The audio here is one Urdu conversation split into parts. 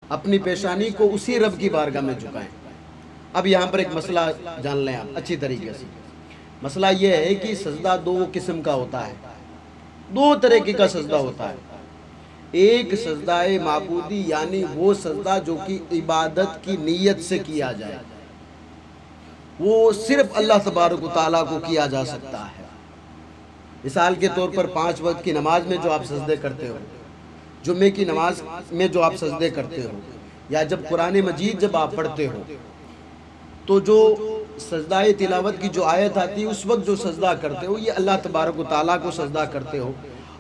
اپنی پیشانی کو اسی رب کی بارگاہ میں جھکائیں۔ اب یہاں پر ایک مسئلہ جان لیں آپ اچھی طریقے سے۔ مسئلہ یہ ہے کہ سجدہ دو قسم کا ہوتا ہے، دو طریقے کا سجدہ ہوتا ہے۔ ایک سجدہ معبودی، یعنی وہ سجدہ جو کہ عبادت کی نیت سے کیا جائے، وہ صرف اللہ تبارک و تعالیٰ کو کیا جا سکتا ہے۔ مثال کے طور پر 5 وقت کی نماز میں جو آپ سجدے کرتے ہو، جمعے کی نماز میں جو آپ سجدے کرتے ہو، یا جب قرآن مجید جب آپ پڑھتے ہو، تو جو سجدہ تلاوت کی جو آیت آتی ہے اس وقت جو سجدہ کرتے ہو، یہ اللہ تبارک و تعالیٰ کو سجدہ کرتے ہو۔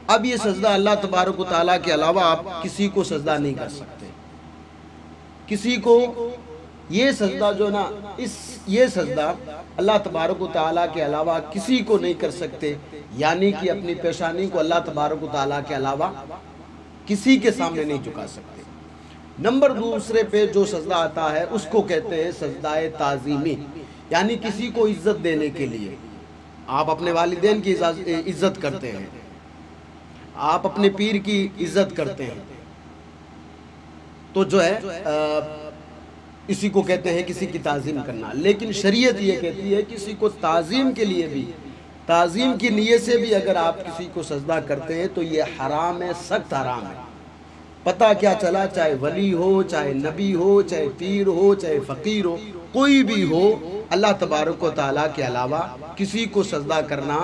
اب یہ سجدہ اللہ تبارک و تعالیٰ کے علاوہ آپ کسی کو سجدہ نہیں کر سکتے۔ کسی کو یہ سجدہ جو نا یہ سجدہ اللہ تبارک و تعالیٰ کے علاوہ کسی کو نہیں کر سکتے، یعنی کہ اپنی پیشانی کو اللہ تبارک و تعالیٰ کے علاوہ کسی کے سامنے نہیں جھکا سکتے۔ نمبر دوسرے پہ جو سجدہ آتا ہے اس کو کہتے ہیں سجدہ تعظیمی، یعنی کسی کو عزت دینے کے لیے۔ آپ اپنے والدین کی عزت کرتے ہیں، آپ اپنے پیر کی عزت کرتے ہیں، تو جو ہے اسی کو کہتے ہیں کسی کی تعظیم کرنا۔ لیکن شریعت یہ کہتی ہے کسی کو تعظیم کے لیے بھی، تعظیم کی نیت سے بھی اگر آپ کسی کو سجدہ کرتے ہیں تو یہ حرام ہے، سخت حرام ہے۔ پتہ کیا چلا، چاہے ولی ہو، چاہے نبی ہو، چاہے پیر ہو، چاہے فقیر ہو، کوئی بھی ہو، اللہ تبارک و تعالیٰ کے علاوہ کسی کو سجدہ کرنا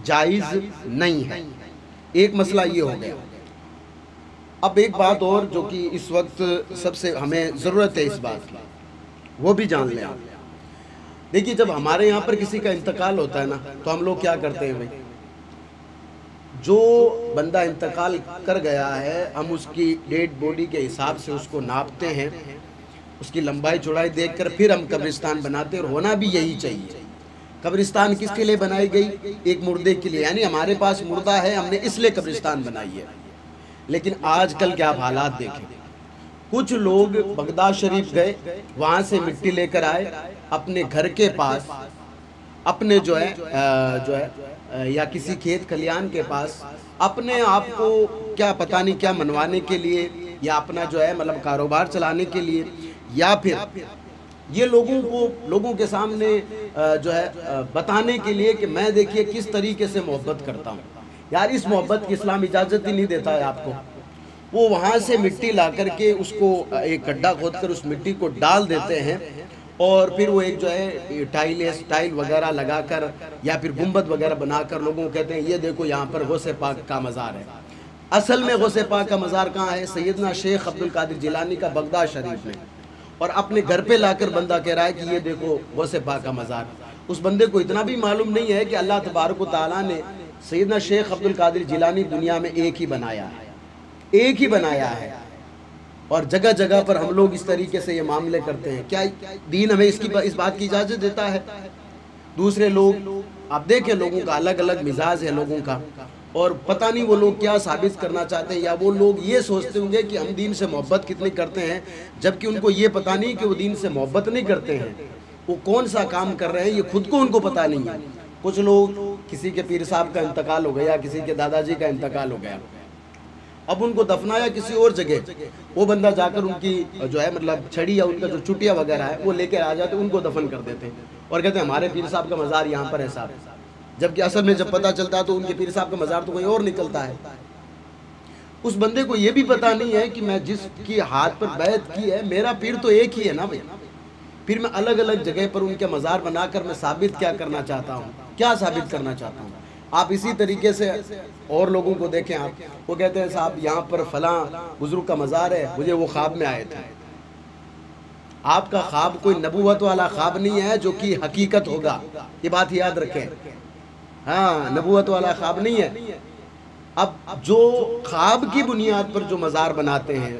جائز نہیں ہے۔ ایک مسئلہ یہ ہو گیا۔ اب ایک بات اور جو کہ اس وقت سب سے ہمیں ضرورت ہے اس بات کی، وہ بھی جان لیں آپ۔ دیکھیے جب ہمارے یہاں پر کسی کا انتقال ہوتا ہے نا، تو ہم لوگ کیا کرتے ہیں بھائی، جو بندہ انتقال کر گیا ہے ہم اس کی ڈیڈ باڈی کے حساب سے اس کو ناپتے ہیں، اس کی لمبائی چوڑائی دیکھ کر پھر ہم قبرستان بناتے ہیں، اور ہونا بھی یہی چاہیے۔ قبرستان کس کے لیے بنائی گئی؟ ایک مردے کے لیے، یعنی ہمارے پاس مردہ ہے، ہم نے اس لیے قبرستان بنائی ہے۔ لیکن آج کل کیا حالات دیکھیں، کچھ لوگ بغداد شریف گئے، وہاں سے مٹی لے کر آئے، اپنے گھر کے پاس، اپنے جو ہے یا کسی کھیت کھلیان کے پاس اپنے آپ کو کیا پتہ نہیں کیا منوانے کے لیے، یا اپنا جو ہے مطلب کاروبار چلانے کے لیے، یا پھر یہ لوگوں کے سامنے جو ہے بتانے کے لیے کہ میں دیکھیے کس طریقے سے محبت کرتا ہوں۔ یار اس محبت کی اسلام اجازت ہی نہیں دیتا ہے آپ کو۔ وہ وہاں سے مٹی لا کر کے اس کو ایک گڈھا کھود کر اس مٹی کو ڈال دیتے ہیں، اور پھر وہ ایک جو ہے ٹائل وغیرہ لگا کر یا پھر گنبد وغیرہ بنا کر لوگوں کو کہتے ہیں یہ دیکھو یہاں پر غوث پاک کا مزار ہے۔ اصل میں غوث پاک کا مزار کہاں ہے؟ سیدنا شیخ عبد القادر جیلانی کا بغداد شریف میں، اور اپنے گھر پہ لا کر بندہ کہہ رہا ہے کہ یہ دیکھو غوث پاک کا مزار۔ اس بندے کو اتنا بھی معلوم نہیں ہے کہ اللہ تبارک و تعالیٰ نے سیدنا شیخ عبد القادر جیلانی دنیا میں ایک ہی بنایا ہے، ایک ہی بنایا ہے، اور جگہ جگہ پر ہم لوگ اس طریقے سے یہ معاملے کرتے ہیں۔ کیا دین ہمیں اس بات کی اجازت دیتا ہے؟ دوسرے لوگ آپ دیکھیں، لوگوں کا الگ الگ مزاج ہے لوگوں کا، اور پتہ نہیں وہ لوگ کیا ثابت کرنا چاہتے ہیں، یا وہ لوگ یہ سوچتے ہوں گے کہ ہم دین سے محبت کتنی کرتے ہیں، جبکہ ان کو یہ پتہ نہیں کہ وہ دین سے محبت نہیں کرتے ہیں، وہ کون سا کام کر رہے ہیں یہ خود کو ان کو پتہ نہیں ہے۔ کچھ لوگ کسی کے پیر صاحب کا انتقال ہو گیا، کسی کے دادا جی کا انتقال ہو گیا، اب ان کو دفنایا کسی اور جگہ، وہ بندہ جا کر ان کی جو ہے مطلب چھڑی یا ان کا جو چٹیا وغیرہ ہے وہ لے کے آ جاتے، ان کو دفن کر دیتے ہیں، اور کہتے ہیں ہمارے پیر صاحب کا مزار یہاں پر ہے صاحب، جبکہ اصل میں جب پتہ چلتا ہے تو ان کے پیر صاحب کا مزار تو کوئی اور نکلتا ہے۔ اس بندے کو یہ بھی پتہ نہیں ہے کہ میں جس کی ہاتھ پر بیعت کی ہے میرا پیر تو ایک ہی ہے نا بھائی، پھر میں الگ الگ جگہ پر ان کے مزار بنا کر میں ثابت کیا کرنا چاہتا ہوں، کیا ثابت کرنا چاہتا ہوں۔ آپ اسی طریقے سے اور لوگوں کو دیکھیں، آپ وہ کہتے ہیں صاحب یہاں پر فلاں بزرگ کا مزار ہے، مجھے وہ خواب میں آئے تھے۔ آپ کا خواب کوئی نبوت والا خواب نہیں ہے جو کہ حقیقت ہوگا، یہ بات یاد رکھیں، ہاں نبوت والا خواب نہیں ہے۔ اب جو خواب کی بنیاد پر جو مزار بناتے ہیں،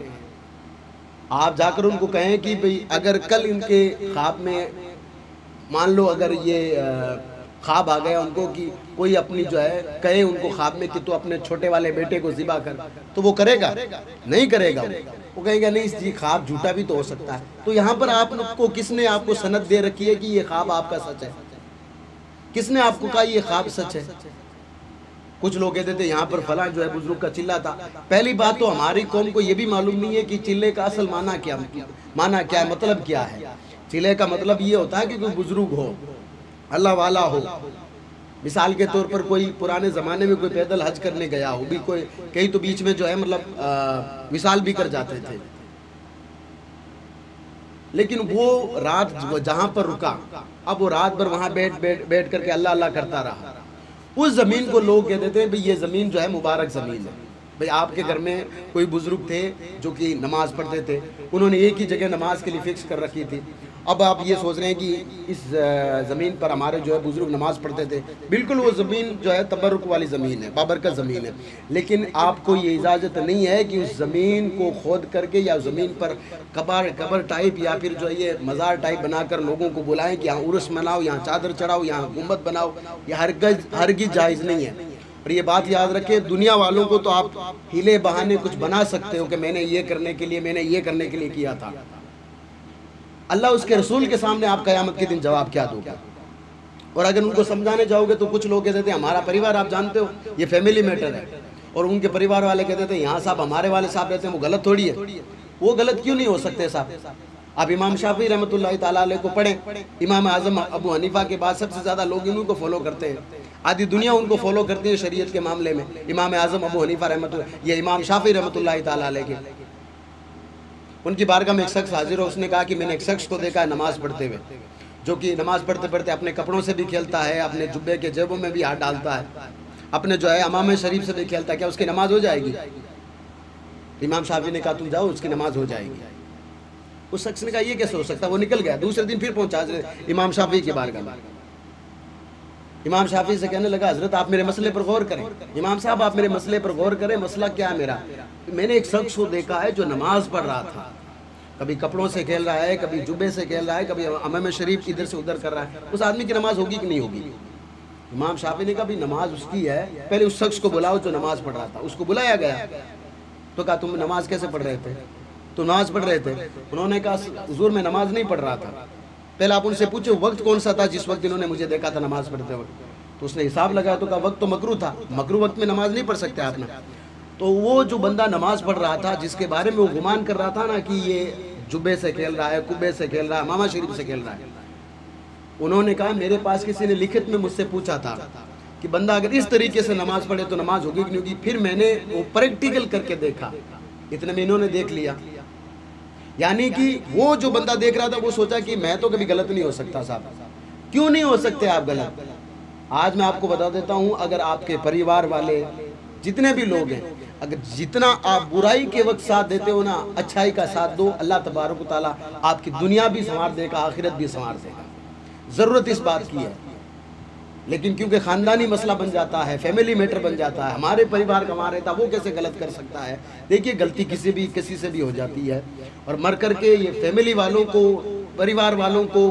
آپ جا کر ان کو کہیں کہ بھئی اگر کل ان کے خواب میں مان لو اگر یہ خواب آ گیا ان کو کہ کوئی اپنی جو ہے کہے ان کو خواب میں کہ تو اپنے چھوٹے والے بیٹے کو ذبح کر، تو وہ کرے گا؟ نہیں کرے گا، وہ کہے گا نہیں جی خواب جھوٹا بھی تو ہو سکتا ہے۔ تو یہاں پر آپ کو کس نے آپ کو سند دے رکھی ہے کہ یہ خواب آپ کا سچ ہے؟ کس نے آپ کو کہا یہ خواب سچ ہے؟ کچھ لوگ کہتے تھے یہاں پر فلاں جو ہے بزرگ کا چلہ تھا. پہلی بات تو ہماری قوم کو یہ بھی معلوم نہیں ہے کہ چلے کا اصل معنی کیا ہے, مطلب کیا ہے. چلے کا مطلب یہ ہوتا ہے کہ کوئی بزرگ ہو, اللہ والا ہو. مثال کے طور پر کوئی پرانے زمانے میں کوئی پیدل حج کرنے گیا ہو, بھی کوئی کئی تو بیچ میں جو ہے مطلب وصال بھی کر جاتے تھے, لیکن وہ رات جہاں پر رکا, اب وہ رات بھر وہاں بیٹھ کر کے اللہ اللہ کرتا رہا. اس زمین کو لوگ کہتے تھے بھئی یہ زمین جو ہے مبارک زمین ہے. بھئی آپ کے گھر میں کوئی بزرگ تھے جو کہ نماز پڑھتے تھے, انہوں نے ایک ہی جگہ نماز کے لیے فکس کر رکھی تھی. اب آپ یہ سوچ رہے ہیں کہ اس زمین پر ہمارے جو ہے بزرگ نماز پڑھتے تھے, بالکل وہ زمین جو ہے تبرک والی زمین ہے, بابرکت زمین ہے, لیکن آپ کو یہ اجازت نہیں ہے کہ اس زمین کو کھود کر کے یا زمین پر قبر ٹائپ یا پھر جو ہے یہ مزار ٹائپ بنا کر لوگوں کو بلائیں کہ یہاں عرس مناؤ, یہاں چادر چڑھاؤ, یہاں گنبد بناؤ. یہ ہرگز جائز نہیں ہے. اور یہ بات یاد رکھیں, دنیا والوں کو تو آپ ہیلے بہانے کچھ بنا سکتے ہو کہ میں نے یہ کرنے کے لیے کیا تھا. اللہ اس کے رسول کے سامنے آپ قیامت کے دن جواب کیا دو گے؟ اور اگر ان کو سمجھانے جاؤ گے تو کچھ لوگ کہتے تھے ہمارا پریوار آپ جانتے ہو یہ فیملی میٹر ہے, اور ان کے پریوار والے کہتے تھے یہاں صاحب ہمارے والے صاحب رہتے ہیں, وہ غلط تھوڑی ہے. وہ غلط کیوں نہیں ہو سکتے صاحب؟ آپ امام شافعی رحمۃ اللہ تعالیٰ علیہ کو پڑھیں, امام اعظم ابو حنیفہ کے بعد سب سے زیادہ لوگ انہوں کو فالو کرتے ہیں, آدھی دنیا ان کو فالو کرتی ہے شریعت کے معاملے میں. امام اعظم ابو حنیفہ رحمۃ اللہ, یہ امام شافعی رحمۃ اللہ تعالیٰ علیہ کے, ان کی بارگاہ میں ایک شخص حاضر ہو, اس نے کہا کہ میں نے ایک شخص کو دیکھا ہے نماز پڑھتے ہوئے, جو کہ نماز پڑھتے پڑھتے اپنے کپڑوں سے بھی کھیلتا ہے, اپنے جبے کے جیبوں میں بھی ہاتھ ڈالتا ہے, اپنے جو ہے امام شریف سے بھی کھیلتا ہے, کیا اس کی نماز ہو جائے گی؟ امام شافعی نے کہا تم جاؤ, اس کی نماز ہو جائے گی. اس شخص نے کہا یہ کیسے ہو سکتا ہے؟ وہ نکل گیا. دوسرے دن پھر پہنچا امام شافعی کی بارگاہ میں. امام شافعی سے کہنے لگا حضرت آپ میرے مسئلے پر غور کریں. امام صاحب آپ میرے مسئلے پر غور کریں, مسئلہ کیا ہے میرا؟ میں نے ایک شخص کو دیکھا ہے جو نماز پڑھ رہا تھا, کبھی کپڑوں سے کھیل رہا ہے, کبھی جبے سے کھیل رہا ہے, کبھی امام شریف ادھر سے ادھر کر رہا ہے. اس آدمی کی نماز ہوگی کہ نہیں ہوگی؟ امام شافعی نے کہا بھی نماز اس کی ہے, پہلے اس شخص کو بلاؤ جو نماز پڑھ رہا تھا. اس کو بلایا گیا تو کہا تم نماز کیسے پڑھ رہے تھے؟ تو نماز پڑھ رہے تھے. انہوں نے کہا حضور میں نماز نہیں پڑھ رہا تھا. پہلے آپ ان سے پوچھو وقت کون سا تھا جس وقت انہوں نے مجھے دیکھا تھا نماز پڑھتے وقت؟ تو اس نے حساب لگایا تو کہا وقت تو مکروہ تھا, مکروہ وقت میں نماز نہیں پڑھ سکتے آپ نے. تو وہ جو بندہ نماز پڑھ رہا تھا, جس کے بارے میں وہ گمان کر رہا تھا نا کہ یہ جبے سے کھیل رہا ہے, کبے سے کھیل رہا ہے, امام شریف سے کھیل رہا ہے, انہوں نے کہا میرے پاس کسی نے لکھت میں مجھ سے پوچھا تھا کہ بندہ اگر اس طریقے سے نماز پڑھے تو نماز ہوگی کہ نہیں ہوگی. پھر میں نے وہ پریکٹیکل کر کے دیکھا, اتنے میں انہوں نے دیکھ لیا. یعنی کہ وہ جو بندہ دیکھ رہا تھا وہ سوچا کہ میں تو کبھی غلط نہیں ہو سکتا. صاحب کیوں نہیں ہو سکتے آپ غلط؟ آج میں آپ کو بتا دیتا ہوں, اگر آپ کے پریوار والے جتنے بھی لوگ ہیں, اگر جتنا آپ برائی کے وقت ساتھ دیتے ہو نا, اچھائی کا ساتھ دو, اللہ تبارک و تعالیٰ آپ کی دنیا بھی سنوار دے گا, آخرت بھی سنوار دے گا. ضرورت اس بات کی ہے. لیکن کیونکہ خاندانی مسئلہ بن جاتا ہے, فیملی میٹر بن جاتا ہے, ہمارے پریوار کا وہاں رہتا, وہ کیسے غلط کر سکتا ہے؟ دیکھیے غلطی کسی سے بھی ہو جاتی ہے, اور مر کر کے یہ فیملی والوں کو, پریوار والوں کو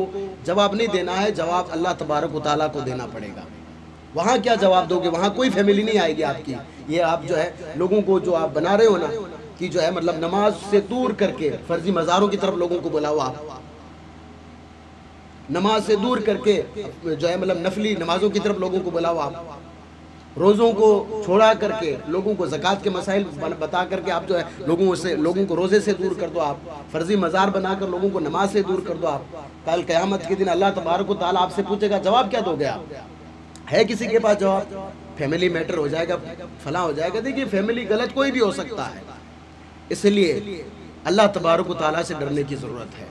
جواب نہیں دینا ہے, جواب اللہ تبارک و تعالیٰ کو دینا پڑے گا. وہاں کیا جواب دو گے؟ وہاں کوئی فیملی نہیں آئے گی آپ کی. یہ آپ جو ہے لوگوں کو جو آپ بنا رہے ہو نا کہ جو ہے مطلب نماز سے دور کر کے فرضی مزاروں کی طرف لوگوں کو بلاؤ, آپ نماز سے دور کر کے جو ہے مطلب نفلی نمازوں کی طرف لوگوں کو بلاؤ, آپ روزوں کو چھوڑا کر کے لوگوں کو زکوٰۃ کے مسائل بتا کر کے آپ جو ہے لوگوں کو روزے سے دور کر دو, آپ فرضی مزار بنا کر لوگوں کو نماز سے دور کر دو. آپ کل قیامت کے دن اللہ تبارک و تعالیٰ آپ سے پوچھے گا جواب کیا دو گے آپ؟ ہے کسی کے پاس جواب؟ فیملی میٹر ہو جائے گا, فلاں ہو جائے گا. دیکھیے فیملی غلط کوئی بھی ہو سکتا ہے, اس لیے اللہ تبارک و تعالیٰ سے ڈرنے کی ضرورت ہے.